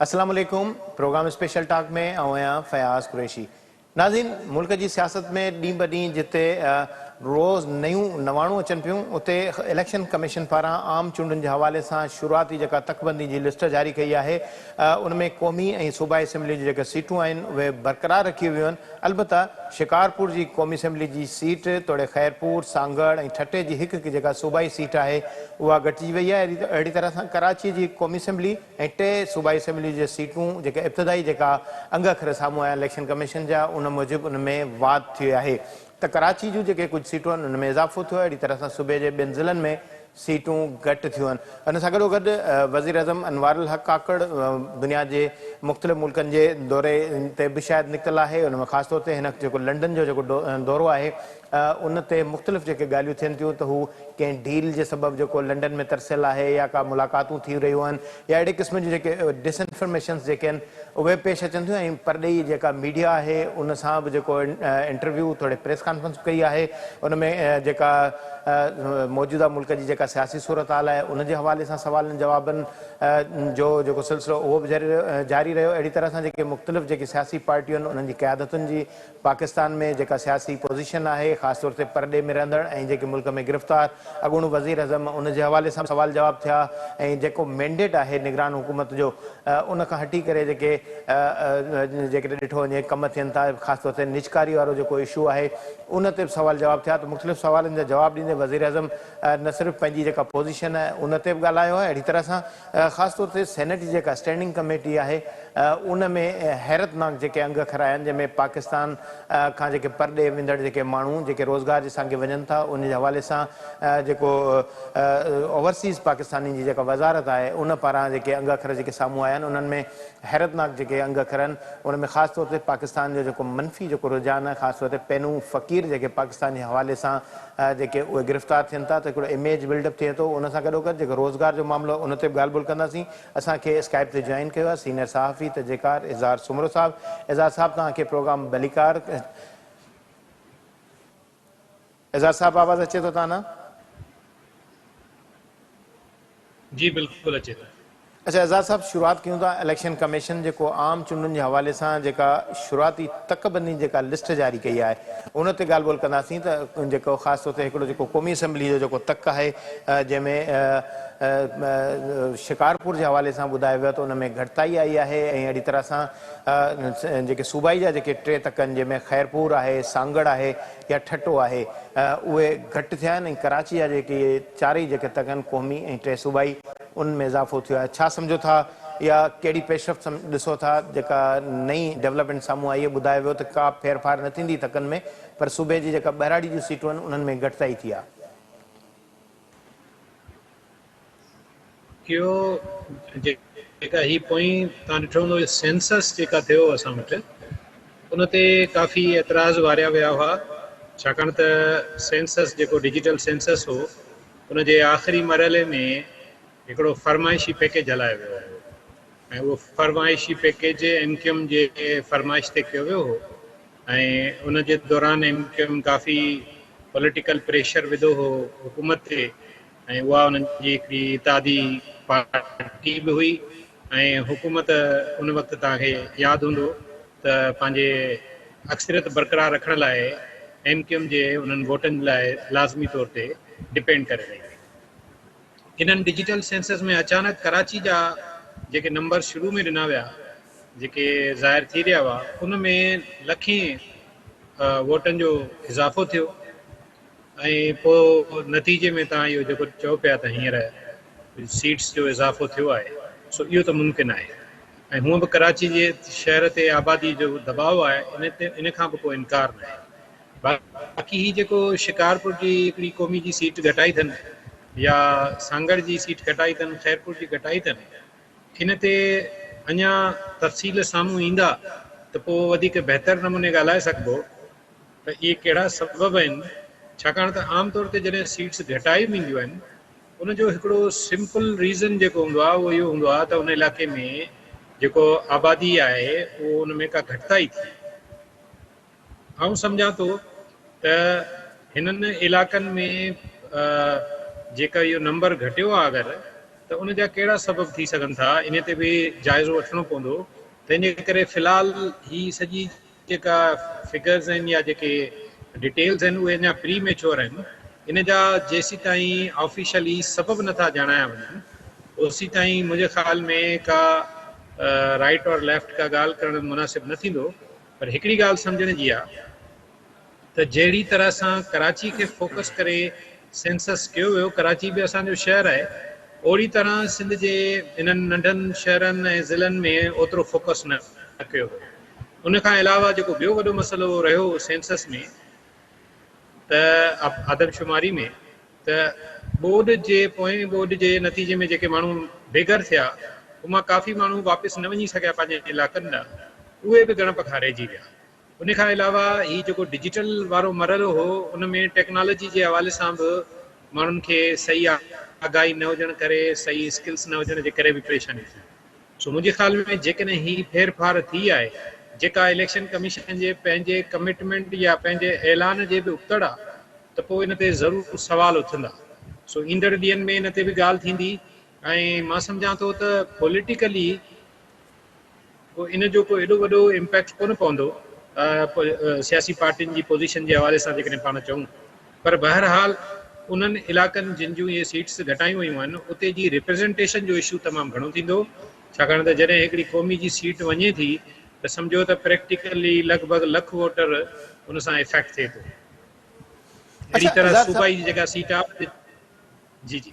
अस्सलाम वालेकुम। Programme special talk में आया फयाज कुरैशी। नाज़रीन, मुल्क की सियासत में ॾींहुं ब ॾींहुं जिते रोज़ नयूं नवाणूं अचनि पियूं, उते इलेक्शन कमीशन पारां आम चूंडुनि के हवाले से शुरुआती जेका तकबंदी की लिस्ट जारी कई है, उनमें क़ौमी ऐं सूबाई असम्बली जी सीटूं आहिनि उहे बरक़रार रखी वियूं आहिनि। अलबत्ता शिकारपुर की क़ौमी असम्बली की सीट तोड़े खैरपुर, सांगड़ ऐं ठटे की हिकु जेका सूबाई सीट है उहा घटिजी वई आहे। अहिड़ी तरह सां कराची की क़ौमी असम्बली ऐं 3 सूबाई असम्बली जी सीटूं जेके इब्तिदाई जेका अंग अखर साम्हूं आया इलेक्शन कमीशन जा, उन मूजिबि उनमें वाद थियो आहे त कराची जूं जेके कुछ सीटूं आहिनि उनमें इज़ाफ़ो थियो आहे। अहिड़ी तरह सां सूबे जे ॿियनि ज़िलनि में सीटूं घटि थियूं आहिनि। उन सां गॾोगॾु वज़ीर अज़म अनवारुल हक़ काकड़ दुनिया जे मुख़्तलिफ़ मुल्कनि जे दौरे ते बि शायदि निकितल आहे। उन में ख़ासि तौर ते हिन जेको लंडन जो जेको दौरो आहे, उन ते मुख़्तलिफ़ जेके ॻाल्हियूं थियनि थियूं त हू कंहिं डील जे सबबि जेको लंडन में तरसियल आहे या का मुलाक़ातूं थी रहियूं आहिनि या अहिड़े क़िस्म जी जेके डिसइंफॉर्मेशंस जेके आहिनि उहे पेश अचनि थियूं। ऐं परॾेही जेका मीडिया आहे उन सां बि जेको इंटरव्यू थोरे प्रेस कॉन्फ्रेंस कई आहे, उन में जेका मौजूदा मुल्क जी जेका सियासी सूरत हाल आहे उन जे हवाले सां सवालनि जवाबनि जो जेको सिलसिलो उहो बि जारी रहियो। अहिड़ी तरह सां जेके मुख़्तलिफ़ जेके सियासी पार्टियूं आहिनि उन्हनि जी क़यादतुनि जी पाकिस्तान में जेका सियासी पोज़ीशन आहे, ख़ासि तौर ते परॾे में रहंदड़ ऐं जेके मुल्क में गिरफ़्तार अॻूणो वज़ीर अज़म, उन जे हवाले सां सवाल जवाब थिया। ऐं जेको मैंडेट आहे निगरान हुकूमत जो, उन खां हटी करे जेके जेकॾहिं ॾिठो वञे कम थियनि था, ख़ासि तौर ते निजकारी वारो जेको इशू आहे उन ते बि सवाल जवाब थिया। त मुख़्तलिफ़ सवालनि जा जवाब ॾींदे वज़ीर अज़म न सिर्फ़ु पंहिंजी जेका पोज़ीशन आहे उन ते बि ॻाल्हायो आहे। अहिड़ी तरह सां ख़ासि तौर ते सेनेट जी जेका स्टैंडिंग कमेटी आहे उन में हैरतनाक जेके अंग अखर आया आहिनि, जंहिंमें पाकिस्तान खां जेके परॾे वेंदड़ जेके माण्हू जेके रोज़गार जे सांगे वञनि था उन जे हवाले सां जेको ओवरसीज़ पाकिस्तानी जी जेका वज़ारत आहे उन पारां जेके अंग अखर जेके साम्हूं आया आहिनि, उन्हनि में हैरतनाक जेके अंग अखर आहिनि। उन में ख़ासि तौर ते पाकिस्तान जो जेको मनफ़ी जेको रुझान आहे, ख़ासि तौर ते पैनू फ़क़ीर जेके पाकिस्तान जे हवाले सां जेके उहे गिरफ़्तार थियनि था, त हिकिड़ो इमेज बिल्डअप थिए थो। उन सां गॾोगॾु जेको रोज़गार जो मामिलो उन ते बि ॻाल्हि ॿोल कंदासीं। असांखे स्काइप ते जॉइन कयो आहे सीनियर सहाफ़ी तहज़ीकार इज़हार सुमरो साहब। इज़हार साहब, तव्हांखे प्रोग्राम भलीकार। इज़हार साहब, आवाज़ अचे थो तव्हां? जी बिल्कुल अचे थो। अच्छा एज़ाज़ साहब, शुरुआत कयूं था इलेक्शन कमीशन जेको आम चूंडुनि जे हवाले सां जेका शुरुआती तकबंदी जेका लिस्ट जारी कई आहे उन ते ॻाल्हि ॿोल कंदासीं। त जेको ख़ासि तौर ते हिकिड़ो जेको क़ौमी असम्बली जो जेको तक आहे, जंहिंमें शिकारपुर जे हवाले सां ॿुधायो वियो त उन में घटिताई आई आहे। ऐं अहिड़ी तरह सां जेके सूबाई जा जेके 3 तक आहिनि, जंहिंमें खैरपुर आहे, सांगड़ आहे या ठटो आहे, उहे घटि थिया आहिनि। ऐं कराची जा जेके 4 जेके तक आहिनि क़ौमी ऐं 3 सूबाई, उनमें इज़ाफ़ो थियो आहे। छा सम्झो था या कहिड़ी पेशरफ़्त ॾिसो था जेका नई डेवलपमेंट साम्हूं आई आहे? ॿुधायो वियो त का फेरफार न थींदी तकनि में, पर सूबे जी जेका ॿहिराड़ी जूं सीटूं आहिनि उन्हनि में घटिताई थी आहे। जेका ही पोइ तव्हां ॾिठो हूंदो सेंसस जेका थियो असां वटि, उन ते काफ़ी एतिराज़ वारिया विया हुआ, छाकाणि त सेंसस जेको डिजिटल सेंसस हो उन जे आख़िरी मरहले में हिकिड़ो फरमाइशी पैकेज हलायो वियो हो। ऐं उहो फरमाइशी पैकेज MQM जे फरमाइश ते कयो वियो हो। ऐं उन जे दौरान MQM काफ़ी पॉलिटिकल प्रेशर विधो हो हुकूमत ते, ऐं उहा उन्हनि जी हिकिड़ी इतादी पार्टी बि हुई। ऐं हुकूमत उन वक़्तु तव्हांखे यादि हूंदो त पंहिंजे अक्सरियत बरक़रार रखण लाइ MQM जे उन्हनि वोटनि लाइ लाज़मी तौर ते डिपेंड करे रही। इन्हनि डिजिटल सेंसस में अचानक कराची जा जेके नंबर शुरू में ॾिना विया, जेके ज़ाहिर थी रहिया हुआ, उन में लखें वोटनि जो इज़ाफ़ो थियो। ऐं पोइ नतीजे में तव्हां इहो जेको चओ पिया त हींअर सीट्स जो इज़ाफ़ो थियो आहे, सो इहो त मुमकिन आहे। ऐं हूअं बि कराची जे शहर ते आबादी जो दबाव आहे, इन खां बि को इनकार न आहे। बाक़ी ही जेको शिकारपुर जी हिकिड़ी क़ौमी जी सीट घटाई अथनि या सांगड़ जी सीट घटाई अथनि, खैरपुर जी घटाई अथनि, इन ते अञा तफ़सील साम्हूं ईंदा त पोइ वधीक बहितर नमूने ॻाल्हाए सघिबो त इहे कहिड़ा सबब आहिनि। छाकाणि त आमतौर ते जॾहिं सीट्स घटाई वेंदियूं आहिनि, उनजो हिकिड़ो सिंपल रीज़न जेको हूंदो आहे उहो इहो हूंदो आहे त उन इलाइक़े में जेको आबादी आहे उहो उन में का घटिताई थी। आउं सम्झां थो त हिननि इलाइक़नि में जेका इहो नंबर घटियो आहे, अगरि त उन जा कहिड़ा सबब थी सघनि था, इन ते बि जाइज़ो वठिणो पवंदो। तंहिंजे करे फ़िलहाल ही सॼी जेका फिगर्स आहिनि या जेके डिटेल्स आहिनि उहे अञा प्री मेच्योर आहिनि। इन जा जेसीं ताईं ऑफिशियली सबब नथा ॼाणाया वञनि ओसीं ताईं मुंहिंजे ख़्याल में का राइट और लेफ्ट का ॻाल्हि करणु मुनासिबु न थींदो। पर हिकिड़ी ॻाल्हि सम्झण जी आहे त जहिड़ी तरह सां कराची खे फोकस करे सेंसस कयो वियो, कराची बि असांजो शहर आहे, ओड़ी तरह सिंध जे इन्हनि नंढनि शहरनि ऐं ज़िलनि में ओतिरो फोकस न कयो वियो। उन खां अलावा जेको ॿियो वॾो मसइलो रहियो सेंसस में त आदमशुमारी में, त बोर्ड जे पोएं बोर्ड जे नतीजे में जेके माण्हू बेघर थिया उमां काफ़ी माण्हू वापसि न वञी सघिया पंहिंजे इलाइक़नि ॾांहुं, उहे बि ॻणप खां रहिजी विया। उन खां अलावा ही जेको डिजिटल वारो मरहलो हो उन में टेक्नोलॉजी जे हवाले सां बि माण्हुनि खे सही आगाही न हुजण करे, सही स्किल्स न हुजण जे करे बि परेशानी थी। सो मुंहिंजे ख़्याल में जेकॾहिं ही फेर फार थी आहे, जेका इलेक्शन कमीशन जे पंहिंजे कमिटमेंट या पंहिंजे ऐलान जे बि उतड़ आहे, त पोइ इन ते ज़रूरु सुवाल उथंदा। सो ईंदड़ ॾींहंनि में इन ते बि ॻाल्हि थींदी ऐं मां सम्झां थो त पॉलिटिकली इन जो को एॾो वॾो इम्पैक्ट कोन पवंदो सियासी पार्टियुनि जी पोज़ीशन जे हवाले सां जेकॾहिं पाण चऊं। पर बहरहाल उन्हनि इलाइक़नि जिन जूं इहे सीट्स घटायूं वयूं आहिनि उते जी रिप्रेज़ेंटेशन जो इशू तमामु घणो थींदो, छाकाणि त जॾहिं हिकिड़ी क़ौमी जी सीट वञे थी त सम्झो त प्रैक्टिकली लॻभॻि लख वोटर उन सां इफेक्ट थिए थो। अहिड़ी अच्छा तरह इज़ाद साहब, सूबाई जी जेका सीट आहे, जी जी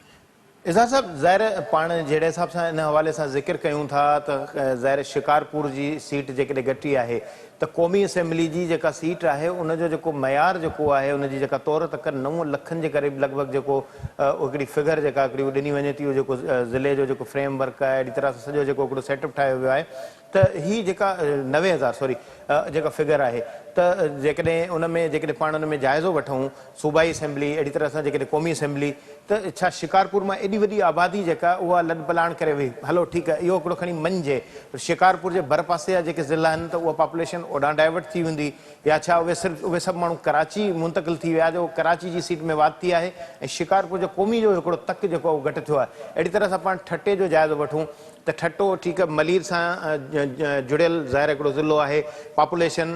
इज़ाद साहब, ज़ाहिर पाण जहिड़े हिसाब सां इन हवाले सां ज़िक्र कयूं था त ज़ाहिर शिकारपुर जी सीट जेकॾहिं घटी आहे त क़ौमी असेंबली जी जेका सीट आहे उनजो जेको मयार जेको आहे उनजी जेका तौर तक 9 लखनि जे क़रीब लॻभॻि जेको हिकिड़ी फिगर जेका हिकिड़ी ॾिनी वञे थी, उहो जेको ज़िले जो जेको फ्रेमवर्क आहे, अहिड़ी तरह सां सॼो जेको हिकिड़ो सेटअप ठाहियो वियो आहे, त ही जेका 90,000 सॉरी जेका फिगर आहे, त जेकॾहिं उन में जेकॾहिं पाण उन में जाइज़ो वठूं सूबाई असेंबली अहिड़ी तरह सां जेकॾहिं क़ौमी असेंबली, त छा शिकारपुर मां एॾी वॾी आबादी जेका उहा लॾ पलाण करे वेही, हलो ठीकु आहे इहो हिकिड़ो खणी मञिजे, शिकारपुर जे भर पासे जा जेके ज़िला आहिनि त उहा पॉपुलेशन ओॾां डाइवर्ट थी वेंदी, या छा उहे सभु माण्हू कराची मुंतक़िल थी विया जो कराची जी सीट में वात थी आहे ऐं शिकारपुर जो क़ौमी जो हिकिड़ो तक जेको आहे उहो घटि थियो आहे। अहिड़ी तरह सां पाण ठटे जो जाइज़ो वठूं त ठटो ठीकु आहे मलीर सां जुड़ियल ज़ाहिर हिकिड़ो ज़िलो आहे, पॉपुलेशन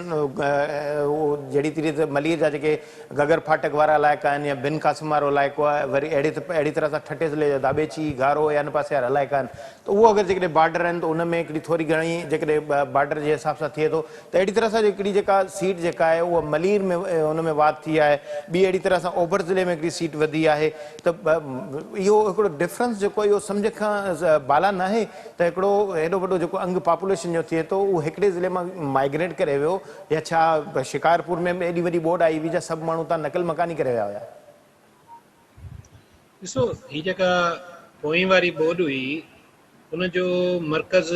जहिड़ी तरीक़े मलीर जा जेके गगर फाटक वारा इलाइक़ा आहिनि या बिन कासिम वारो इलाइक़ो आहे, वरी अहिड़ी तरह सां ठटे ज़िले जा दाबेची गारो या इन पासे वारा इलाइक़ा आहिनि, त उहो अगरि जेकॾहिं बॉर्डर आहिनि त उन में हिकिड़ी थोरी घणी जेकॾहिं बॉर्डर जे हिसाब सां थिए थो त अहिड़ी तरह सां हिकिड़ी जेका सीट जेका आहे उहा मलीर में उन में वात थी आहे, ॿी अहिड़ी तरह सां ओभर ज़िले में हिकिड़ी सीट वधी आहे, त इहो हिकिड़ो डिफरेंस जेको इहो सम्झ खां बाला न आहे त हिकिड़ो हेॾो वॾो जेको अंग पॉपुलेशन जो थिए थो उहो हिकिड़े ज़िले मां माइग्रेट करे वियो, या छा शिकारपुर में एॾी वॾी बोर्ड आई हुई जा सभु माण्हू तव्हां नकल मकानी करे विया हुया? ॾिसो, ही जेका पोइ वारी बोर्ड हुई उनजो मर्कज़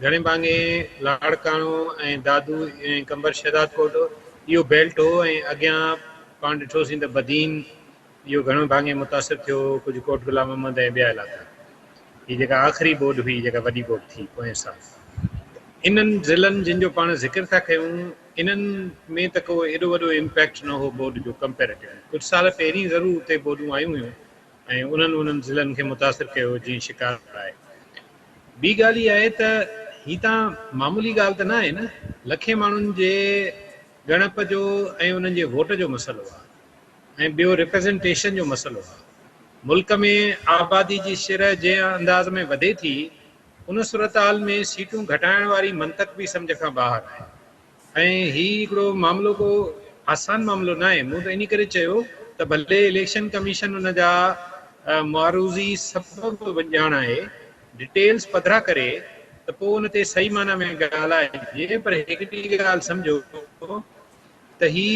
घणे भाङे लाड़काणो ऐं दादू ऐं कंबर शहदाद कोट इहो बेल्ट हो, ऐं अॻियां पाण ॾिठोसीं त बदीन इहो घणो भाङे मुतासिर थियो, कुझु कोट गुलाम मोहम्मद ऐं ॿिया इलाइक़ा। हीअ जेका आख़िरी बोर्ड हुई जेका वॾी बोर्ड थी पोएं साल, इन्हनि ज़िलनि जिन जो पाण ज़िक्र था कयूं इन्हनि में त को एॾो वॾो इम्पैक्ट न हो बोर्ड जो कंपेरेटिवली। कुझु साल पहिरीं ज़रूरु उते बोर्डूं आयूं हुयूं ऐं उन्हनि ज़िलनि खे मुतासिर कयो जीअं शिकारपुर आहे। ॿी ॻाल्हि इहा आहे त ही तव्हां मामूली ॻाल्हि त न आहे न, लखे माण्हुनि जे ॻणप जो ऐं उन्हनि जे वोट जो मसइलो आहे ऐं ॿियो रिप्रेज़ेंटेशन जो मसइलो आहे। मुल्क में आबादी जी शिरह जंहिं अंदाज़ में वधे थी उन सूरत हाल में सीटूं घटाइण वारी मंतक बि सम्झ खां ॿाहिरि आहे, ऐं हीउ हिकिड़ो मामिलो को आसान मामिलो न आहे। मूं त इन करे चयो त भले इलेक्शन कमीशन उन जा मारूज़ी सबब ॼाणाए, डिटेल्स पधरा करे त पोइ उन ते सही माना में ॻाल्हाइजे, पर हिकिड़ी ॻाल्हि सम्झो त ही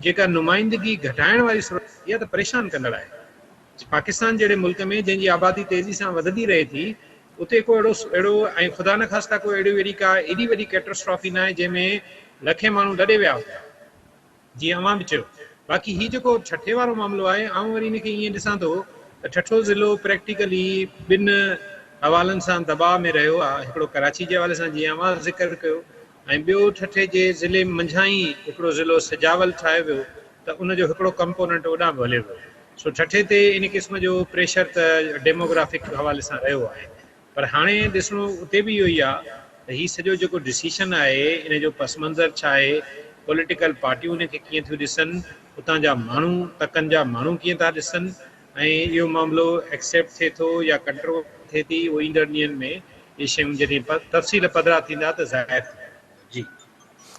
जेका नुमाइंदगी घटाइण वारी सूरत इहा त परेशान कंदड़ आहे। पाकिस्तान जहिड़े मुल्क में जंहिंजी आबादी तेज़ी सां वधंदी रहे थी उते को अहिड़ो ऐं ख़ुदा न ख़ास्ता को एॾी वॾी कैटेस्ट्रॉफी न आहे जंहिंमें लखे माण्हू ॾॾे विया हुआ, जीअं अवां बि चयो। बाक़ी हीउ जेको छठे वारो मामिलो आहे, आउं वरी हिनखे ईअं ॾिसां थो त छठो ज़िलो प्रैक्टिकली ॿिनि हवालनि सां दॿाउ में रहियो आहे, हिकिड़ो कराची जे हवाले सां जीअं अवां ज़िक्र कयो, ऐं ॿियो ठठे जे ज़िले मंझां ई हिकिड़ो ज़िलो सिजावल ठाहियो वियो त उनजो हिकिड़ो कंपोनेंट ओॾां बि हलियो वियो। सो ठठे ते इन क़िस्म जो प्रेशर त डेमोग्राफिक हवाले सां रहियो आहे। पर हाणे ॾिसणो उते बि इहो ई आहे त हीउ सॼो जेको डिसीशन आहे इन जो पस मंज़र छा आहे, पॉलिटिकल पार्टियूं इन खे कीअं थियूं ॾिसनि, उतां जा माण्हू तकनि जा माण्हू कीअं था ॾिसनि, ऐं इहो मामिलो एक्सेप्ट थिए थो या कंट्रोल थिए थी, उहो ईंदड़ ॾींहंनि में इहे शयूं जॾहिं तफ़सील पधरा थींदा त ज़ाहिर थींदा। जी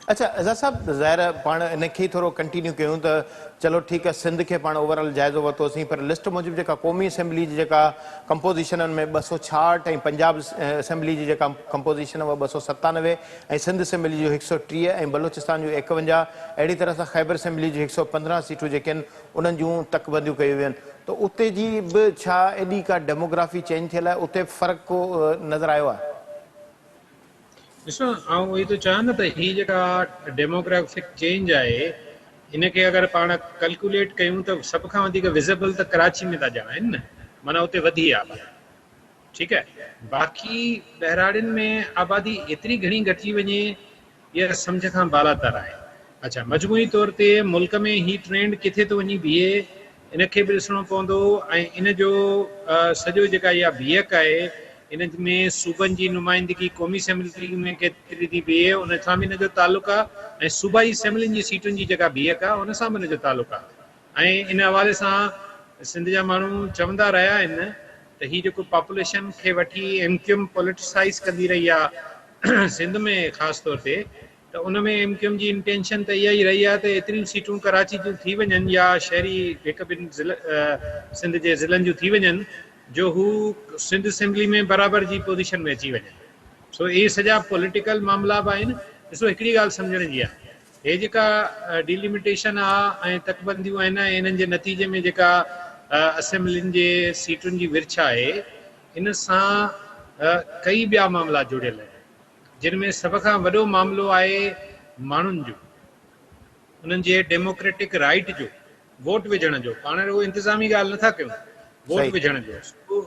अच्छा एज़ा साहब, ज़ाहिर पाण इनखे थोरो कंटिन्यू कयूं त चलो ठीकु आहे, सिंध खे पाण ओवरऑल जाइज़ो वरितोसीं, पर लिस्ट मूजिबि जेका क़ौमी असेंबली जी जेका कंपोज़िशन में 266 ऐं पंजाब असेंबली जी जेका कंपोज़िशन उहा 297 ऐं सिंध असेंबली जो 130 ऐं बलोचिस्तान जो 51, अहिड़ी तरह सां ख़ैबर असेंबली जी 115 सीटूं जेके आहिनि उन्हनि जूं तकबंदियूं कयूं वियूं आहिनि। त उते जी बि छा एॾी का डेमोग्राफी चेंज थियल आहे, उते फ़र्क़ु को नज़र आयो आहे? ॾिसो, आउं उहो ई थो चाहियां न त हीअ जेका डेमोग्राफिक चेंज आहे इनखे अगरि पाण कैलकुलेट कयूं त सभ खां वधीक विज़िबल त कराची में था ॼणा आहिनि न, माना उते वधी आहे। ठीकु आहे, बाक़ी ॿहिराड़ियुनि में आबादी एतिरी घणी घटिजी वञे इहा सम्झ खां बालातर आहे। अच्छा, मजमूई तौर ते मुल्क में ही ट्रेंड किथे थो वञी बीहे, इनखे बि ॾिसणो पवंदो। ऐं इन जो सॼो जेका इहा बीहक आहे इन में सूबनि जी नुमाइंदगी क़ौमी असेंबली में केतिरी थी बीहे उन सां बि इन जो तालुक़ु आहे, ऐं सूबाई असेंबलियुनि जी सीटुनि जी जेका बीहक आहे उन सां बि इन जो तालुक़ु आहे। ऐं इन हवाले सां सिंध जा माण्हू चवंदा रहिया आहिनि त हीउ जेको पॉपुलेशन खे वठी एमक्यूएम पॉलिटिसाइज़ कंदी रही आहे सिंध में ख़ासि तौर ते, त उन में एमक्यूएम जी इंटेंशन त इहा ई रही आहे त एतिरियूं सीटूं कराची जूं थी वञनि या शहरी हिकु ॿिनि सिंध जे ज़िलनि जूं थी वञनि जो हू सिंध असेंबली में बराबरि जी पोज़ीशन में अची वञे। सो इहे सॼा पॉलिटिकल मामला बि आहिनि। ॾिसो, हिकिड़ी ॻाल्हि सम्झण जी आहे, हे जेका डिलिमिटेशन आहे ऐं तकबंदियूं आहिनि ऐं इन्हनि जे नतीजे में जेका असेंबलियुनि जे सीटुनि जी विर्छ आहे, इन सां कई ॿिया मामला जुड़ियल आहिनि, जिन में सभ खां वॾो मामिलो आहे माण्हुनि जो, उन्हनि जे डेमोक्रेटिक राइट जो, वोट विझण जो। पाण रुगो इंतिज़ामी ॻाल्हि नथा कयूं, वोट विझण जो।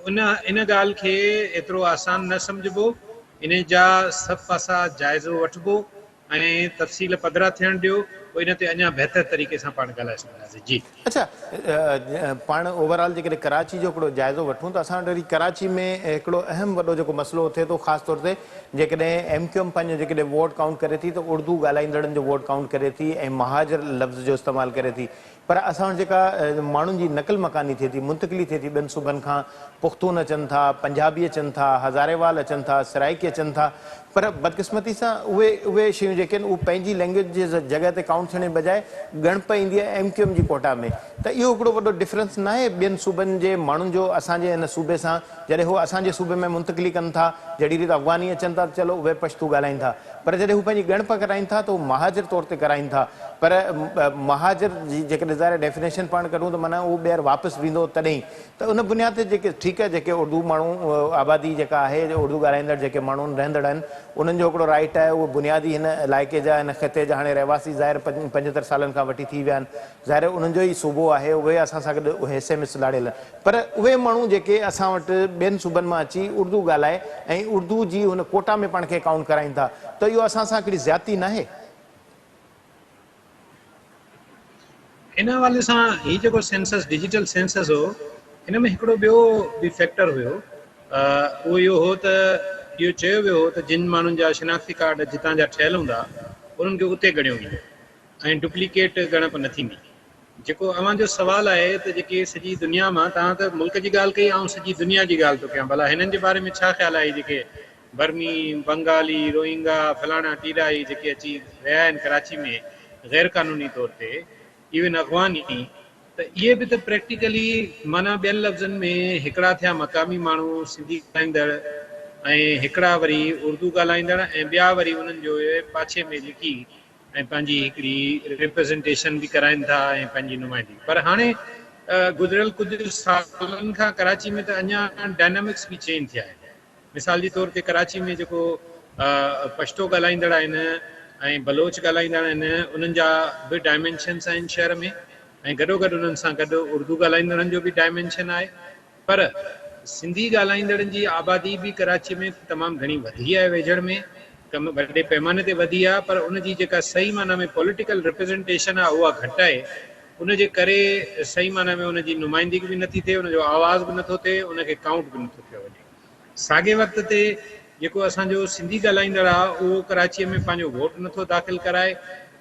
इन ॻाल्हि खे एतिरो आसान न सम्झबो, इन जा सभु पासा जाइज़ो वठिबो ऐं तफ़सील पधरा थियण ॾियो, पोइ इन ते अञा बहितर तरीक़े सां पाण ॻाल्हाए सघंदासीं। जी अच्छा, पाण ओवरऑल जेकॾहिं कराची जो हिकिड़ो जाइज़ो वठूं त असां वटि कराची में हिकिड़ो अहम वॾो जेको मसइलो थिए थो, ख़ासि तौर ते जेकॾहिं एमक्यूएम पंहिंजो जेकॾहिं वोट काउंट करे थी त उर्दू ॻाल्हाईंदड़नि जो वोट काउंट करे थी ऐं महाजर लफ़्ज़ जो इस्तेमालु करे थी। पर असां वटि जेका माण्हुनि जी नक़ल मकानी थिए थी, मुंतक़िली थिए थी ॿियनि सूबनि खां, पुख़्तून अचनि था, पंजाबी अचनि था, हज़ारेवाल अचनि था, सराइकी अचनि था, पर बदकिस्मती सां उहे शयूं जेके आहिनि उहे पंहिंजी लैंग्वेज जे जॻह ते काउंट थियण जे बजाए ॻणप ईंदी आहे एमक्यूएम जी कोटा में। त इहो हिकिड़ो वॾो डिफरेंस न आहे ॿियनि सूबनि जे माण्हुनि जो असांजे हिन सूबे सां? जॾहिं हू असांजे सूबे में मुंतक़िली कनि था, जहिड़ी रीति अफ़गानी अचनि था, चलो उहे पश्तू ॻाल्हाइनि था, पर जॾहिं हू पंहिंजी ॻणप कराइनि था त उहे महाजर तौर ते कराइनि था। पर महाजर जी जेकॾहिं ज़ाहिर डेफिनेशन पाण करूं त माना उहो ॿीहर वापसि वेंदो तॾहिं। त उन बुनियाद ते जेके ठीकु आहे, जेके उर्दू माण्हू आबादी जेका आहे, उर्दू ॻाल्हाईंदड़ जेके माण्हू रहंदड़ आहिनि, उन्हनि जो हिकिड़ो राइट आहे, उहे बुनियादी हिन इलाइक़े जा, हिन ख़िते जा हाणे रहवासी ज़ाहिर 75 सालनि खां वठी थी विया आहिनि, ज़ाहिर उन्हनि जो ई सूबो आहे, उहे असां सां गॾु उहे हिसे में सुलाड़ियल आहिनि। पर उहे माण्हू जेके असां वटि ॿियनि सूबनि मां अची उर्दू ॻाल्हाए ऐं उर्दू जी हुन कोटा में पाण खे काउंट कराइनि था, त इहो असां सां हिकिड़ी ज़्यादती न आहे? इन हवाले सां हीउ जेको सेंसस, डिजिटल सेंसस हो, हिन में हिकिड़ो ॿियो बि फैक्टर हुयो। उहो इहो हो त इहो चयो वियो हो त जिन माण्हुनि जा शिनाख्ती कार्ड जितां जा ठहियल हूंदा उन्हनि खे उते ॻणियो वेंदो ऐं डुप्लीकेट ॻणप न थींदी। जेको अव्हांजो सुवालु आहे त जेके सॼी दुनिया मां, तव्हां त मुल्क जी ॻाल्हि कई, ऐं सॼी दुनिया जी ॻाल्हि थो कयां, भला हिननि जे बारे में छा ख़्यालु आहे? जेके बर्मी, बंगाली, रोहिंगा, फलाणा टीरा जेके अची रहिया आहिनि कराची में ग़ैर क़ानूनी तौर ते, इवन अफ़गानी, त इहे बि त प्रैक्टिकली माना ॿियनि लफ़्ज़नि में हिकिड़ा थिया मक़ामी माण्हू सिंधी ॻाल्हाईंदड़ ऐं हिकिड़ा वरी उर्दू ॻाल्हाईंदड़ ऐं ॿिया वरी उन्हनि जो पाछे में लिखी ऐं पंहिंजी हिकिड़ी रिप्रेज़ेंटेशन बि कराइनि था ऐं पंहिंजी नुमाइंदगी। पर हाणे गुज़िरियल कुझु सालनि खां कराची में त अञा डायनामिक्स बि चेंज थिया आहिनि। मिसाल जे तौर ते कराची में जेको पश्तो ॻाल्हाईंदड़ आहिनि ऐं बलोच ॻाल्हाईंदड़ आहिनि, उन्हनि जा बि डायमेंशन्स आहिनि शहर में, ऐं गॾोगॾु उन्हनि सां गॾु उर्दू ॻाल्हाईंदड़नि जो बि डायमेंशन आहे। पर सिंधी ॻाल्हाईंदड़नि जी आबादी बि कराची में तमामु घणी वधी आहे, वेझड़ में वॾे पैमाने ते वधी आहे, पर उनजी जेका सही माना में पॉलिटिकल रिप्रेज़ेंटेशन आहे उहा घटि आहे। उनजे करे सही माना में उनजी नुमाइंदगी बि नथी थिए, उनजो आवाज़ बि नथो थिए, उनखे काउंट बि नथो कयो वञे। साॻे वक़्त ते जेको असांजो सिंधी ॻाल्हाईंदड़ आहे उहो कराचीअ में पंहिंजो वोट नथो दाख़िल कराए,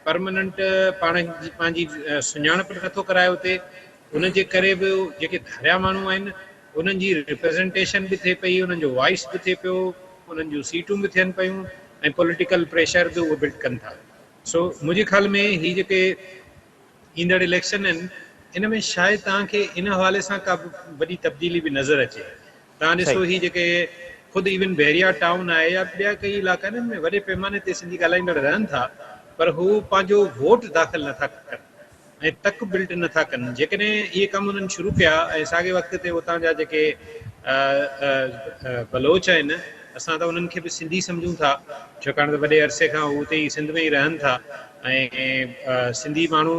परमनेंट पंहिंजी सुञाणप नथो कराए उते। उनजे करे बि जेके धारिया माण्हू आहिनि उन्हनि जी रिप्रेज़ेंटेशन बि थिए पई, उन्हनि जो वॉइस बि थिए पियो, उन्हनि जूं सीटूं बि थियनि पियूं ऐं पॉलिटिकल प्रेशर बि उहो बिल्ड कनि था। सो मुंहिंजे ख़्याल में ही जेके ईंदड़ इलेक्शन आहिनि इन में शायदि तव्हांखे इन हवाले सां का वॾी तब्दीली बि नज़र अचे। तव्हां ॾिसो सही ही जेके ख़ुदि इवन बहरिया टाउन आहे या ॿिया कई इलाइक़ा आहिनि में वॾे पैमाने ते सिंधी ॻाल्हाईंदड़ रहनि था, पर हू पंहिंजो वोट दाख़िल नथा कनि ऐं तक बिल्ड नथा कनि। जेकॾहिं इहे कम उन्हनि शुरू कया ऐं साॻे वक़्त ते उतां जा जेके बलोच आहिनि, असां त उन्हनि खे बि सिंधी सम्झूं था, छाकाणि त वॾे अरसे खां हू उते ई सिंध में ई रहनि था ऐं सिंधी माण्हू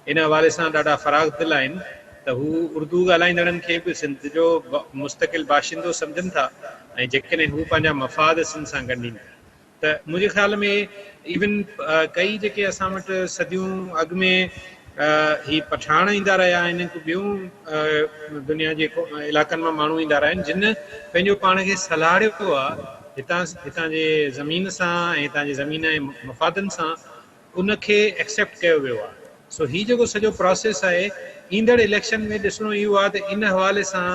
इन हवाले सां ॾाढा फराग़ दिलि आहिनि त हू उर्दू ॻाल्हाईंदड़नि खे बि सिंध जो मुस्तक़िल बाशिंदो सम्झनि था ऐं जेकॾहिं हू पंहिंजा मफ़ाद सिंध सां ॻंढीनि था त मुंहिंजे ख़्याल में इवन कई जेके असां वटि सदियूं अॻु में ही पठाण ईंदा रहिया आहिनि, ॿियूं दुनिया जे इलाइक़नि मां माण्हू ईंदा रहिया आहिनि जिन पंहिंजो पाण खे सलाड़ियो आहे हितां जे ज़मीन सां ऐं हितां जे ज़मीन ऐं मफ़ादनि सां, उनखे एक्सेप्ट कयो वियो आहे। सो ही जेको सॼो प्रोसेस आहे ईंदड़ इलेक्शन में ॾिसणो इहो आहे त इन हवाले सां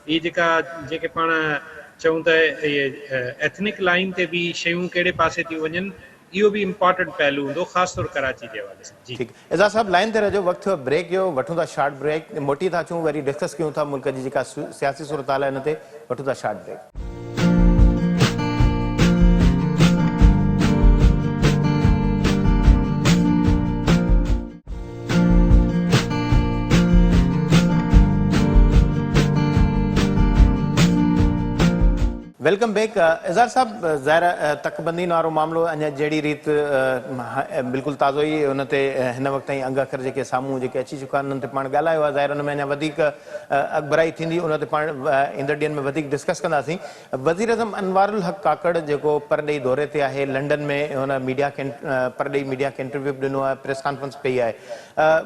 ही जेके पाण चऊं त इहे एथनिक लाइन ते बि शयूं कहिड़े पासे थियूं वञनि, इहो बि इम्पॉर्टेंट पहलू हूंदो, ख़ासि तौर कराची जे हवाले सां। जी ठीकु, एज़ाज़ साहब लाइन ते रहिजो, वक़्तु ब्रेक जो वठूं था, शॉर्ट ब्रेक, मोटी था अचूं, वरी डिस्कस कयूं था मुल्क जी जेका सियासी सूरत हाल आहे हिन ते, वठूं था शॉर्ट ब्रेक। Welcome back. एज़ार साहब, ज़ाहिर तकबंदी वारो मामिलो अञा जहिड़ी रीत बिल्कुलु ताज़ो ई हुन ते हिन वक़्त ताईं अंग अखर जेके साम्हूं जेके अची चुका आहिनि उन्हनि ते पाण ॻाल्हायो आहे, ज़ाहिर हुन में अञा वधीक अॻभराई थींदी, उन ते पाण ईंदड़ ॾींहंनि में वधीक डिस्कस कंदासीं। वज़ीर आज़म अनवारुल हक़ काकड़ जेको परॾेही दौरे ते आहे, लंडन में हुन मीडिया खे परॾेही मीडिया खे इंटरव्यू बि ॾिनो आहे, प्रेस कॉन्फ्रेंस कई आहे,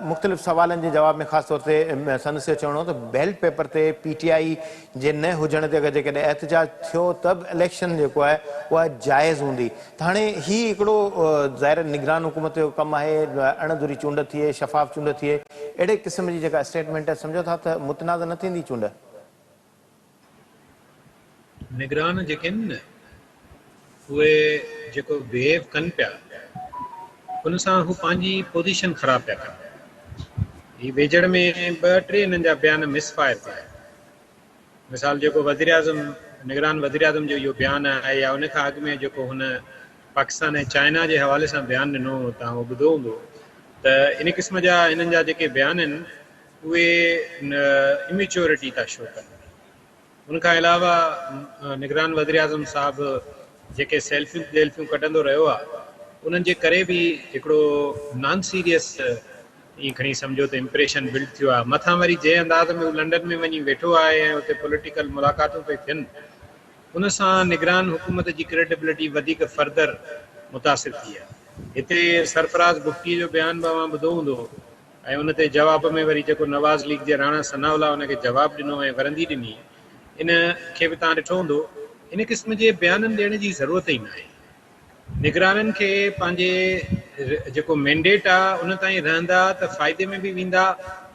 मुख़्तलिफ़ सवालनि जे जवाब में ख़ासि तौर ते संदसि चवणो त बैलेट पेपर ते PTI जे न हुजण ते अगरि जेकॾहिं एहतजाज थियो त बि इलेक्शन जेको आहे उहा जाइज़ हूंदी। त हाणे हीउ हिकिड़ो ज़ाहिर निगरान हुकूमत जो कमु आहे, अणधुरी चूंड थिए, शफ़ाफ़ चूंड थिए, अहिड़े क़िस्म जी जेका स्टेटमेंट आहे, सम्झो था त मुतनाज़ न थींदी चूंड? निगरान जेके आहिनि न उहे जेको बिहेव कनि पिया उन सां हू पंहिंजी पोज़ीशन ख़राबु पिया कनि। ही वेझड़ में 2-3 हिननि जा बयान मिसफायर थिया। मिसाल जेको वज़ीर आज़म निगरान वज़ीर आज़म जो इहो बयानु आहे, या उन खां अॻु में जेको हुन पाकिस्तान ऐं चाइना जे हवाले सां बयानु ॾिनो, तव्हां उहो ॿुधो हूंदो, त इन क़िस्म जा हिननि जा जेके बयान आहिनि उहे इमेच्योरिटी था शो कनि। उनखां अलावा निगरान वज़ीर आज़म साहिबु जेके सेल्फियूं वेल्फियूं कढंदो रहियो आहे, उन्हनि जे करे बि हिकिड़ो नॉन सीरियस ईअं खणी सम्झो त इम्प्रेशन बिल्ड थियो आहे। मथां वरी जंहिं अंदाज़ में हू लंडन में वञी वेठो आहे ऐं हुते पॉलिटिकल मुलाक़ातूं पई थियनि, उन सां निगरान हुकूमत जी क्रेडिबिलिटी वधीक फर्दर मुतासिर थी आहे। हिते सरफराज़ बुफ्टी जो बयानु बि मां ॿुधो हूंदो ऐं उन ते जवाब में वरी जेको नवाज़ लीग जे राणा सनाउल्ला उनखे जवाबु ॾिनो ऐं वरंदी ॾिनी, इन खे बि तव्हां ॾिठो हूंदो। इन क़िस्म जे बयाननि ॾियण जी ज़रूरत ई न आहे। निगराननि खे पंहिंजे जेको मैंडेट आहे उन ताईं रहंदा त फ़ाइदे में बि वेंदा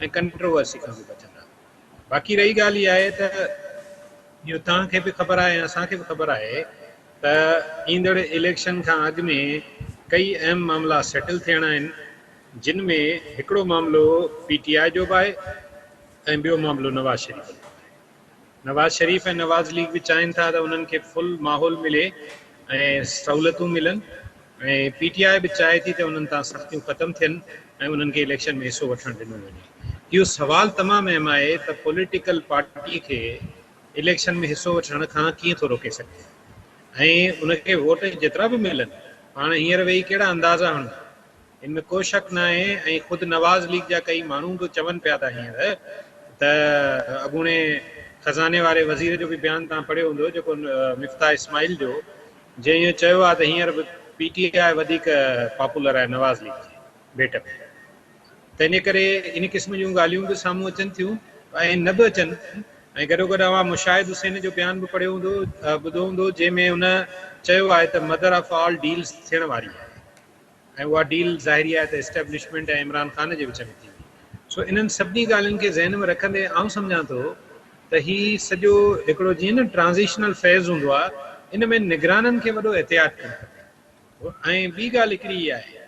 ऐं कंट्रोवर्सी खां बि बचंदा। बाक़ी रही ॻाल्हि इहा आहे त इहो तव्हांखे बि ख़बर आहे ऐं असांखे बि ख़बर आहे त ईंदड़ इलेक्शन खां अॻु में कई अहम मामला सेटल थियणा आहिनि, जिन में हिकिड़ो मामिलो PTI जो बि आहे ऐं ॿियो मामिलो नवाज़ शरीफ़ जो। नवाज़ शरीफ़ ऐं नवाज़ लीग बि चाहिनि था त उन्हनि खे फुल माहौल मिले ऐं सहूलियतूं मिलनि, ऐं PTI बि चाहे थी त उन्हनि तां सख़्तियूं ख़तमु थियनि ऐं उन्हनि खे इलेक्शन में हिसो वठणु ॾिनो वञे। इहो सुवाल तमामु अहम आहे त पॉलिटिकल पार्टी खे इलेक्शन में हिसो वठण खां कीअं थो रोके सघे, ऐं उनखे वोट जेतिरा बि मिलनि, पाण हींअर वेही कहिड़ा अंदाज़ा हणूं, इन में को शक न आहे। ऐं ख़ुदि नवाज़ लीग जा कई माण्हू बि चवनि पिया था हींअर त अॻूणे ख़ज़ाने वारे वज़ीर जो बि बयानु तव्हां पढ़ियो हूंदो, जेको मिफ्ता इस्माइल जो, जंहिं इहो चयो आहे त हींअर PTI वधीक पॉपुलर आहे नवाज़ लीग जे भेट में। त इन करे इन क़िस्म जूं ॻाल्हियूं बि साम्हूं अचनि थियूं ऐं न बि अचनि। ऐं गॾो गॾु अवां मुशाहिद हुसैन जो बयान बि पढ़ियो हूंदो, ॿुधो हूंदो, जंहिंमें हुन चयो आहे त मदर ऑफ ऑल डील्स थियण वारी आहे ऐं उहा डील ज़ाहिरी आहे त एस्टेब्लिशमेंट ऐं इमरान ख़ान जे विच में थी। सो इन्हनि सभिनी ॻाल्हियुनि खे ज़हन में रखंदे आउं सम्झां थो त हीउ सॼो हिकिड़ो जीअं न ट्रांज़िशनल फेज़ हूंदो आहे, इन में निगराननि खे वॾो एहतियात करणु खपे। ऐं ॿी ॻाल्हि हिकिड़ी इहा आहे,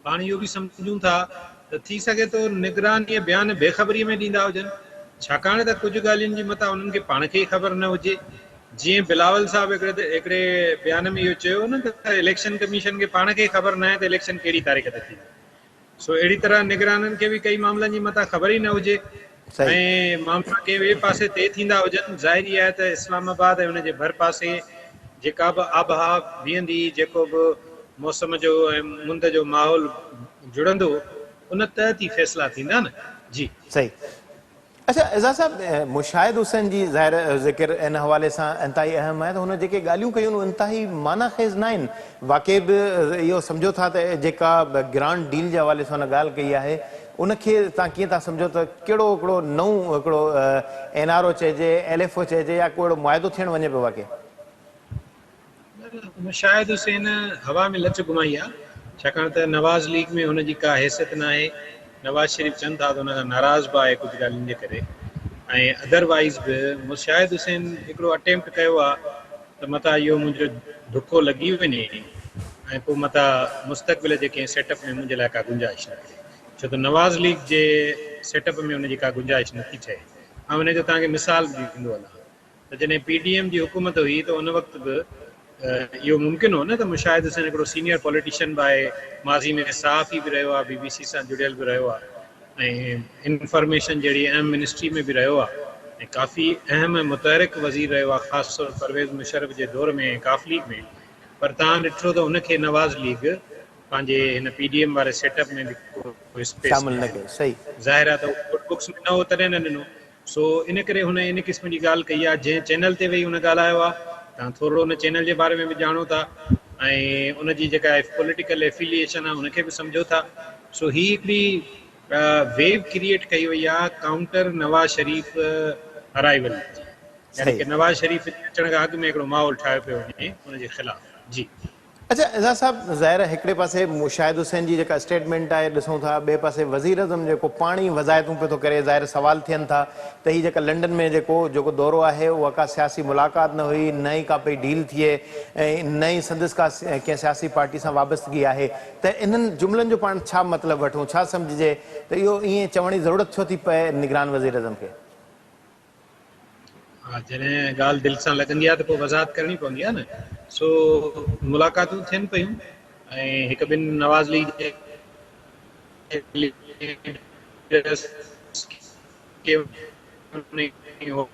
पाण इहो बि सम्झूं था त थी सघे थो निगरान इहे बयान बेख़बरीअ में ॾींदा हुजनि, छाकाणि त कुझु ॻाल्हियुनि जी मथां उन्हनि खे पाण खे ई ख़बर न हुजे। जीअं बिलावल साहब हिकिड़े बयान में इहो चयो न त इलेक्शन कमीशन खे पाण खे ख़बर न आहे त इलेक्शन कहिड़ी तारीख़ ते थींदी। सो अहिड़ी तरह निगराननि खे बि कई मामलनि जी मथां ख़बर ई न हुजे सही ऐं मामला कंहिं ॿिए पासे ते थींदा हुजनि। ज़ाहिरी आहे त इस्लामाबाद ऐं हुनजे भर पासे जेका बि आबहवा बीहंदी, जेको बि मौसम जो ऐं मुंद जो माहौल जुड़ंदो, उन तहत ई फ़ैसिला थींदा न। जी सही। अच्छा एज़ा साहब, मुशाहिद हुसैन जी ज़ाहिर ज़िक्र इन हवाले सां इंतहाई अहम आहे त हुन जेके ॻाल्हियूं कयूं इंतहाई माना ख़ेज़ न आहिनि। वाक़ई बि इहो सम्झो था त जेका ग्रांड डील जे हवाले सां हुन ॻाल्हि कई आहे उनखे तव्हां कीअं था सम्झो त कहिड़ो हिकिड़ो नओं हिकिड़ो NRO चइजे, LFO चइजे, या को अहिड़ो मुआइदो थियणु वञे पियो वाक़ई? मुशाहिद हुसैन हवा में लच घुमाई आहे, छाकाणि त नवाज़ लीग में हुनजी का हैसियत न आहे। नवाज़ शरीफ़ चवनि था त हुन खां नाराज़ बि आहे कुझु ॻाल्हियुनि जे करे। ऐं अदरवाइज़ बि मुशाहिद हुसैन हिकिड़ो अटैम्प्ट कयो आहे त मथां इहो मुंहिंजो धुको लॻी वञे ऐं पोइ मथां मुस्तक़बिल जे कंहिं सेटअप में मुंहिंजे लाइ का गुंजाइश न थिए, छो त नवाज़ लीग जे सेटअप में हुनजी का गुंजाइश नथी थिए। ऐं हुनजो तव्हांखे मिसाल बि ॾींदो वञा त जॾहिं PDM जी हुकूमत हुई त उन वक़्तु बि इहो मुमकिन हो न त मुशाहिद हुसैन हिकिड़ो सीनियर पॉलिटिशियन बि आहे, माज़ी में सहाफ़ी बि रहियो आहे, BBC सां जुड़ियल बि रहियो आहे ऐं इंफॉर्मेशन जहिड़ी अहम मिनिस्ट्री में बि रहियो आहे ऐं काफ़ी अहम मुतहरिक वज़ीर रहियो आहे, ख़ासि तौर परवेज़ मुशर्रफ जे दौर में, काफ़ लीग में। पर तव्हां ॾिठो त हुनखे नवाज़ लीग पंहिंजे हिन PDM वारे सेटअप में बि कोई स्पेस शामिल न कयो। सही ज़ाहिर आहे त उहो बुक्स में न हो तॾहिं न ॾिनो। सो इन करे हुन इन क़िस्म जी ॻाल्हि कई आहे। जंहिं चैनल ते वेही हुन ॻाल्हायो आहे, तव्हां थोरो हुन चैनल जे बारे में बि ॼाणो था ऐं उनजी जेका पॉलिटिकल एफिलिएशन आहे उनखे बि सम्झो था। सो ही हिकिड़ी वेव क्रिएट कई वई आहे काउंटर नवाज़ शरीफ़ अराइवल जी, यानी कि नवाज़ शरीफ़ अचण खां अॻु में हिकिड़ो माहौल ठाहियो पियो वञे उनजे ख़िलाफ़। जी अच्छा एज़ा साहब, ज़ाहिर हिकिड़े पासे मुशाहिद हुसैन जी जेका स्टेटमेंट आहे ॾिसूं था, ॿिए पासे वज़ीर आज़म जेको पाणी वज़ायतूं पियो थो करे, ज़ाहिर सवाल थियनि था त हीअ जेका लंडन में जेको दौरो आहे उहा का सियासी मुलाक़ात न हुई, न ई का पई डील थिए ऐं न ई संदसि का कंहिं सियासी पार्टी सां वाबस्तगी आहे। त इन्हनि जुमलनि जो पाण छा मतिलबु वठूं, छा सम्झिजे त इहो ईअं चवण जी ज़रूरत छो थी पए निगरान वज़ीर आज़म खे? हा, जॾहिं ॻाल्हि दिलि सां लॻंदी आहे त पोइ वज़ाहत करणी पवंदी आहे न। सो मुलाक़ातूं थियनि पियूं ऐं हिकु ॿिनि नवाज़ लीग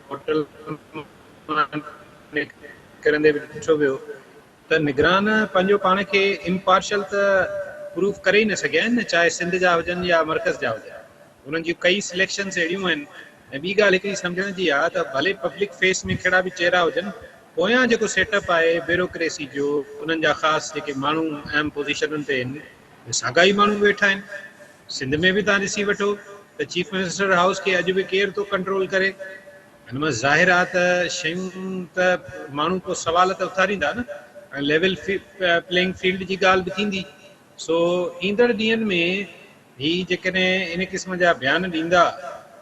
होटल करंदे बि ॾिठो वियो त निगरान पंहिंजो पाण खे इम्पार्शल त प्रूफ करे ई न सघिया आहिनि न, चाहे सिंध जा हुजनि या मर्कज़ जा हुजनि। उन्हनि जूं कई सिलेक्शन्स अहिड़ियूं आहिनि। ऐं ॿी ॻाल्हि हिकिड़ी सम्झण जी आहे त भले पब्लिक फेस में कहिड़ा बि चहिरा हुजनि, पोयां जेको सेटअप आहे ब्यूरोक्रेसी जो, उन्हनि जा ख़ासि जेके माण्हू अहम पोज़ीशनुनि ते आहिनि, साॻा ई माण्हू वेठा आहिनि। सिंध में बि तव्हां ॾिसी वठो त चीफ मिनिस्टर हाउस खे अॼु बि केरु थो कंट्रोल करे। हिन में ज़ाहिर आहे त शयूं त माण्हू को सवाल त उथारींदा न, ऐं लेवल प्लेइंग फील्ड जी ॻाल्हि बि थींदी। सो ईंदड़ ॾींहंनि में ही जेकॾहिं इन क़िस्म जा बयान ॾींदा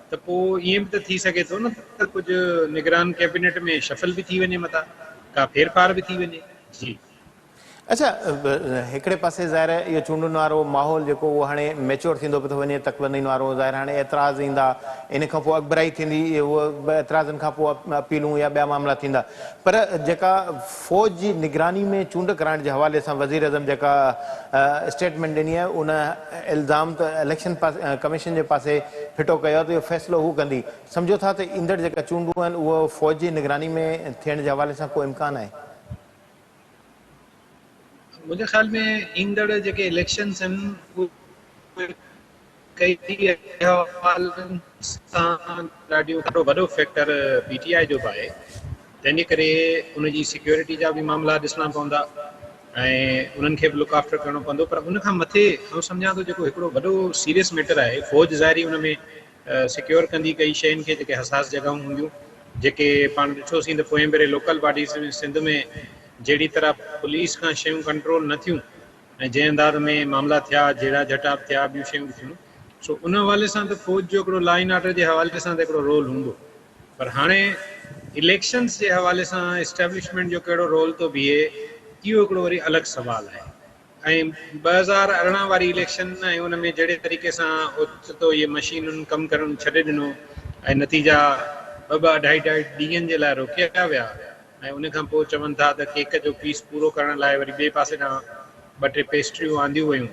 त पोइ ईअं बि त थी सघे थो न त कुझु निगरान कैबिनेट में शफल बि थी वञे, मथां का फेरफार बि थी वञे। जी अच्छा हिकिड़े पासे ज़ाहिर इहो चूंडुनि वारो माहौल जेको उहो हाणे मैच्योर थींदो पियो थो वञे, तकवंदीन वारो, ज़ाहिर हाणे एतिराज़ ईंदा, इन खां पोइ अॻिभराई थींदी, उहो एतिराज़नि खां पोइ अपीलूं या ॿिया मामला थींदा। पर जेका फ़ौज जी निगरानी में चूंड कराइण जे हवाले सां वज़ीर आज़म जेका स्टेटमेंट ॾिनी आहे, उन इल्ज़ाम त इलेक्शन कमीशन जे पासे फिटो कयो आहे त इहो फ़ैसिलो हू कंदी। सम्झो था त ईंदड़ जेका चूंडूं आहिनि उहो फ़ौज जी निगरानी में थियण जे हवाले सां को इम्कानु आहे? मुंहिंजे ख़्याल में ईंदड़ जेके इलेक्शन्स आहिनि उहे कई हवालनि सां ॾाढो वॾो फैक्टर PTI जो बि आहे। तंहिंजे करे उनजी सिक्योरिटी जा बि मामला ॾिसणा पवंदा ऐं उन्हनि खे बि लुक आफ्टर करिणो पवंदो। पर उन खां मथे आउं सम्झां थो जेको हिकिड़ो वॾो सीरियस मैटर आहे, फ़ौज ज़ाहिरी उन में सिक्योर कंदी कई शयुनि खे, जेके हसास जॻहियूं हूंदियूं, जेके पाण ॾिठोसीं त पोएं भेरे लोकल बॉडीज़ में सिंध में जहिड़ी तरह पुलिस खां शयूं कंट्रोल न थियूं ऐं जंहिं अंदाज़ में मामला थिया, जहिड़ा झटाप थिया, ॿियूं शयूं थियूं, सो उन हवाले सां त फ़ौज जो हिकिड़ो लॉ एंड ऑर्डर जे हवाले सां त हिकिड़ो रोल हूंदो। पर हाणे इलेक्शन्स जे हवाले सां इस्टेब्लिशमेंट जो कहिड़ो रोल थो बीहे, इहो हिकिड़ो वरी अलॻि सुवालु आहे। ऐं 2018 वारी इलेक्शन ऐं उन में जहिड़े तरीक़े सां ओचितो इहे मशीनुनि कमु करणु छॾे ॾिनो ऐं नतीजा 2-2, 2.5 ॾींहंनि जे लाइ रोकिया विया, ऐं उन खां पोइ चवनि था त केक जो पीस पूरो करण लाइ वरी ॿिए पासे ॾांहुं 2-3 पेस्ट्रियूं आंदियूं वयूं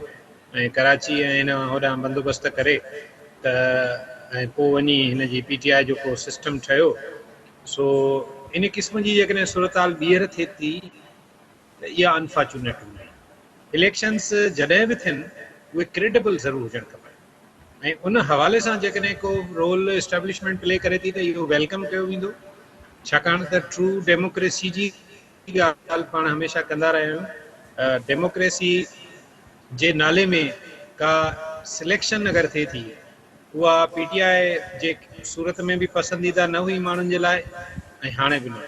ऐं कराची ऐं हिन होॾां बंदोबस्त करे त ऐं पोइ वञी हिन जी PTI जेको सिस्टम ठहियो। सो इन क़िस्म जी जेकॾहिं सूरत हाल ॿीहर थिए थी त इहा अनफॉर्चुनेट हूंदी। इलेक्शन्स जॾहिं बि थियनि उहे क्रेडिबल ज़रूरु हुजणु खपनि, ऐं उन हवाले सां जेकॾहिं को रोल इस्टेब्लिशमेंट प्ले करे थी त इहो वेलकम कयो वेंदो, छाकाणि त ट्रू डेमोक्रेसी जी ॻाल्हि पाण हमेशह कंदा रहिया आहियूं। डेमोक्रेसी जे नाले में का सिलेक्शन अगरि थिए थी, उहा PTI जे सूरत में बि पसंदीदा न हुई माण्हुनि जे लाइ ऐं हाणे बि न।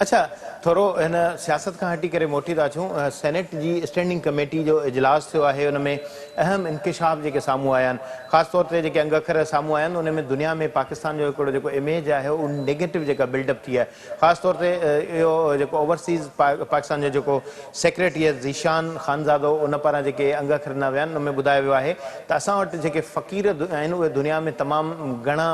अच्छा, थोरो हिन सियासत खां हटी करे मोटी था अचूं। सेनेट जी स्टैंडिंग कमेटी जो इजलास थियो आहे, उन में अहम इंकिशाफ जेके साम्हूं आया आहिनि, ख़ासि तौर ते जेके अंग अखर साम्हूं आया आहिनि, उन में दुनिया में पाकिस्तान जो हिकिड़ो जेको इमेज आहे उहो नेगेटिव जेका बिल्डअप थी आहे। ख़ासि तौर ते इहो जेको ओवरसीज़ पाकिस्तान जो जेको सेक्रेटरी आहे ज़ीशान ख़ानज़ादो, उन पारां जेके अंग अखर न विया आहिनि, उन में ॿुधायो वियो आहे त असां वटि जेके फ़क़ीर आहिनि उहे दुनिया में तमामु घणा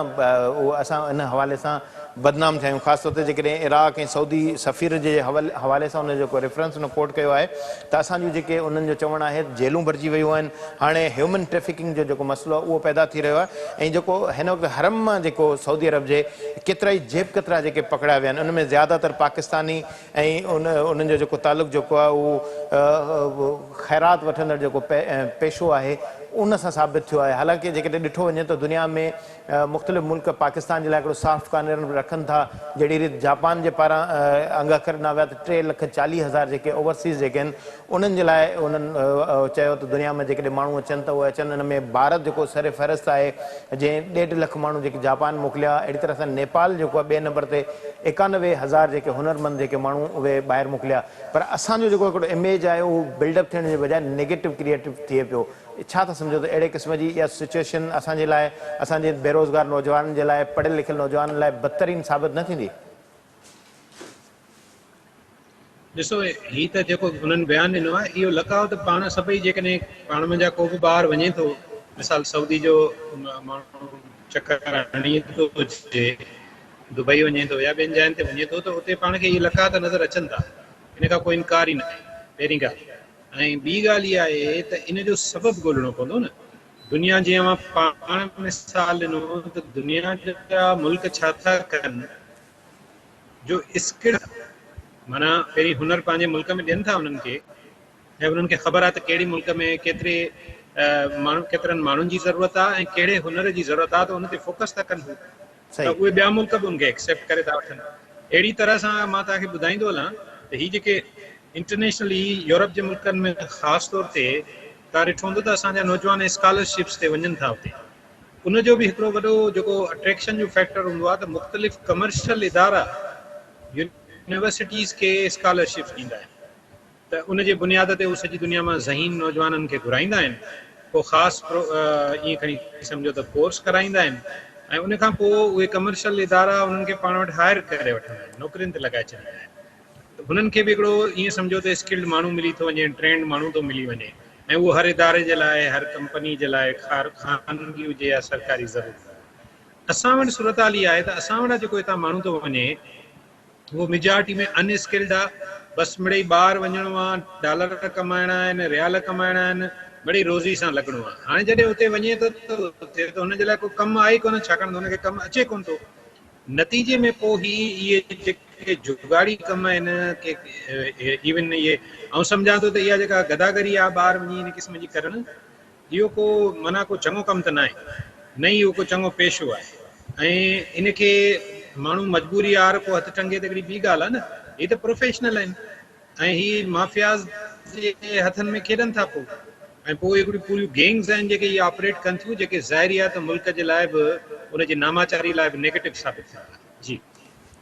असां इन हवाले सां बदनाम थिया आहियूं। ख़ासि तौर ते जेकॾहिं इराक़ ऐं सऊदी सफ़ीर जे हवाले सां उन जेको रेफरेंस उन कोट कयो आहे त असांजूं जेके उन्हनि जो चवणु आहे जेलूं भरिजी वियूं आहिनि, हाणे ह्यूमन ट्रैफिकिंग जो जेको मसइलो आहे उहो पैदा थी रहियो आहे, ऐं जेको हिन वक़्तु हरम मां जेको सऊदी अरब जे केतिरा ई जेब कतरा जेके पकड़िया विया आहिनि, उन में ज़्यादातर पाकिस्तानी ऐं उन्हनि जो जेको तालुक़ु जेको आहे उहो ख़ैरात वठंदड़ जेको पेशो आहे उन सां साबित थियो आहे। हालांकि जेकॾहिं ॾिठो वञे त दुनिया में मुख़्तलिफ़ मुल्क पाकिस्तान जे लाइ हिकिड़ो सॉफ्ट कार्नर रखनि था। जहिड़ी रीति जापान जे पारां अंग अखर ॾिना विया त 3,40,000 जेके ओवरसीज़ जेके आहिनि उन्हनि जे लाइ उन्हनि चयो त दुनिया में जेकॾहिं माण्हू अचनि त उहे अचनि। हिन में भारत जेको सर फ़हरिस्त आहे, जंहिं 1.5 लख माण्हू जेके जापान मोकिलिया। अहिड़ी तरह सां नेपाल जेको आहे 2 नंबर ते 91,000 जेके हुनरमंद जेके माण्हू उहे ॿाहिरि मोकिलिया। पर असांजो जेको हिकिड़ो इमेज आहे उहो बिल्डअप थियण जे बजाए नेगेटिव क्रिएटिव थिए पियो। छा था सम्झो त अहिड़े क़िस्म जी इहा सिचुएशन असांजे लाइ, असांजे बेरोज़गार नौजवाननि जे लाइ, पढ़ियल लिखियल नौजवाननि लाइ बदतरीन साबित न थींदी? ॾिसो, ही त जेको उन्हनि बयानु ॾिनो आहे इहो लकाउ त पाण सभई, जेकॾहिं पाण मुंहिंजा को बि ॿार वञे थो, मिसाल सऊदी जो माण्हू चकर हणी थो हुजे, दुबई वञे थो या ॿियनि जॻहियुनि ते वञे थो, त उते पाण खे इहे लका त नज़र अचनि था, इन खां कोई इनकार ई न आहे, पहिरीं ॻाल्हि। ऐं ॿी ॻाल्हि इहा आहे त इन जो सबबु ॻोल्हणो पवंदो न। दुनिया जीअं मां पाण मिसाल ॾिनो त दुनिया जा मुल्क छा था कनि, जो स्किल माना पहिरीं हुनर पंहिंजे मुल्क में ॾियनि था उन्हनि खे, ऐं उन्हनि खे ख़बर आहे त कहिड़ी मुल्क में केतिरनि माण्हुनि जी ज़रूरत आहे ऐं कहिड़े हुनर जी ज़रूरत आहे, त उन ते फोकस था कनि। त उहे ॿिया मुल्क बि उनखे एक्सेप्ट करे था वठनि। अहिड़ी तरह सां मां तव्हांखे ॿुधाईंदो हलां त हीअ जेके इंटरनेशनली यूरोप जे मुल्कनि में ख़ासि तौर ते तव्हां ॾिठो हूंदो त असांजा नौजवान स्कॉलरशिप्स ते वञनि था उते। उनजो बि हिकिड़ो वॾो जेको अट्रैक्शन जो फैक्टर हूंदो आहे त मुख़्तलिफ़ कमर्शियल इदारा यूनिवर्सिटीज़ खे स्कॉलरशिप्स ॾींदा आहिनि, त उनजे बुनियाद ते उहे सॼी दुनिया मां ज़हीन नौजवाननि खे घुराईंदा आहिनि, पोइ ख़ासि ईअं खणी सम्झो त कोर्स कराईंदा आहिनि, ऐं उन खां पोइ उहे कमर्शियल इदारा उन्हनि खे पाण वटि हायर करे वठंदा आहिनि, नौकरियुनि ते लॻाए छॾींदा आहिनि। त हुननि खे बि हिकिड़ो ईअं सम्झो त स्किल्ड माण्हू मिली थो वञे, ट्रेंड माण्हू थो मिली वञे, ऐं उहो हर इदारे जे लाइ, हर कंपनी जे लाइ, ख़ानगी हुजे या सरकारी ज़रूरत। असां वटि सूरत हाल इहा आहे त असां वटि जेको हितां माण्हू थो वञे उहो मेजॉरिटी में अनस्किल्ड आहे। बसि मिड़ई ॿाहिरि वञिणो आहे, डॉलर कमाइणा आहिनि, रियाल कमाइणा आहिनि, मिड़ई रोज़ी सां लॻणो आहे। हाणे जॾहिं हुते वञे थो त हुनजे लाइ को कमु आहे ई कोन, छाकाणि त हुनखे कमु अचे कोन थो। नतीजे में पोइ इहे जेके जुगाड़ी कम आहिनि, इवन इहे ऐं सम्झां थो त इहा जेका गदागरी आहे ॿार वञी इन क़िस्म जी करणु, इहो को माना को चङो कमु त न आहे, न ई उहो को चङो पेशो आहे। ऐं इनखे माण्हू मजबूरी यार को हथु टंगे त हिकिड़ी ॿी ॻाल्हि आहे न, हे त प्रोफेशनल आहिनि। ऐं ही माफ़ियाज़ जे हथनि में खेॾनि था पोइ, ऐं पोइ हिकिड़ियूं पूरियूं गैंग्स आहिनि जेके इहे ऑपरेट कनि थियूं, जेके ज़ाहिरी आहे त मुल्क जे लाइ बि उनजी नामाचारी लाइ बि नेगेटिव साबित थियनि था। जी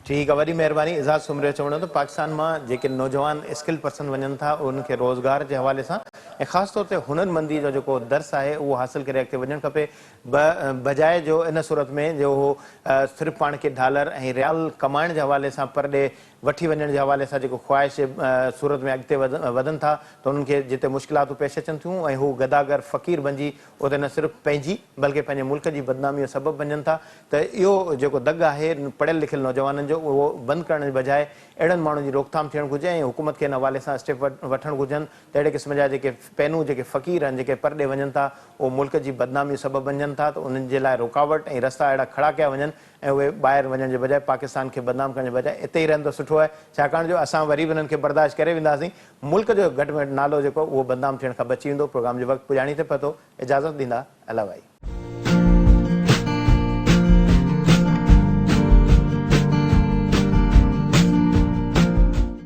ठीक है, वही मेहरबानी। इजाज़ सुमरियो चवणो तो पाकिस्तान में जेके नौजवान स्किल पर्सन वञनि था उनके रोज़गार के हवाले से ख़ास तौर ते हुनरमंदी जो जेको दर्स है वो हासिल करे अॻिते वञणु खपे, बजाय जो इन सूरत में जो हो सिर्फ़ पाण के डॉलर ऐं रियाल कमाइण के हवाले से पर डे वठी वञण के हवाले से जेको ख़्वाहिश सूरत में अॻिते वधनि था तो उन्हनि खे जिते मुश्किलातूं पेश अचनि थियूं ऐं हू गदागर फ़क़ीर बणिजी उते न सिर्फ़ पंहिंजी बल्कि पंहिंजे मुल्क जी बदनामी जो सबबु बणनि था। त इहो जेको दग आहे पढ़ियल लिखियल नौजवाननि जो उहो बंदि करण जे बजाय अहिड़नि माण्हुनि जी रोकथाम थियणु घुरिजे ऐं हुकूमत खे इन हवाले सां स्टेप वठणु घुरिजनि त अहिड़े क़िस्म जा जेके पैनू जेके फ़क़ीर आहिनि जेके परॾे वञनि था उहो मुल्क जी बदनामी जो सबबु बणिजनि था, त उन्हनि जे लाइ रुकावट ऐं रस्ता अहिड़ा खड़ा कया वञनि ऐं उहे ॿाहिरि वञण जे बजाय पाकिस्तान खे बदनाम करण जे बजाय हिते ई रहनि त सुठो आहे, छाकाणि जो असां वरी बि उन्हनि खे बर्दाश्त करे वेंदासीं, मुल्क जो घटि में घटि नालो जेको उहो बदनाम थियण खां बची वेंदो। प्रोग्राम जो वक़्तु पुॼाणी थिए पतो, इजाज़त ॾींदा, अला भाई।